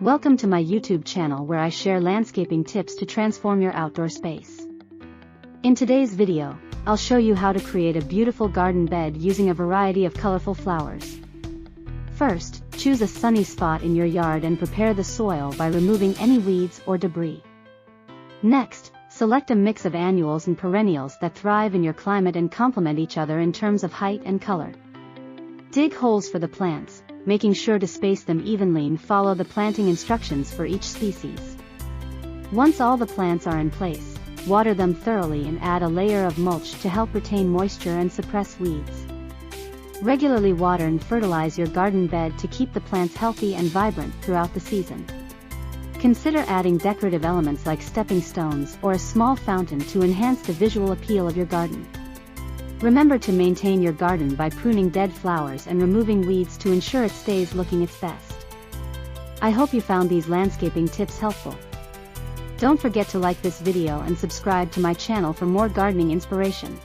Welcome to my YouTube channel where I share landscaping tips to transform your outdoor space. In today's video, I'll show you how to create a beautiful garden bed using a variety of colorful flowers. First, choose a sunny spot in your yard and prepare the soil by removing any weeds or debris. Next, select a mix of annuals and perennials that thrive in your climate and complement each other in terms of height and color. Dig holes for the plants, making sure to space them evenly and follow the planting instructions for each species. Once all the plants are in place, water them thoroughly and add a layer of mulch to help retain moisture and suppress weeds. Regularly water and fertilize your garden bed to keep the plants healthy and vibrant throughout the season. Consider adding decorative elements like stepping stones or a small fountain to enhance the visual appeal of your garden. Remember to maintain your garden by pruning dead flowers and removing weeds to ensure it stays looking its best. I hope you found these landscaping tips helpful. Don't forget to like this video and subscribe to my channel for more gardening inspiration.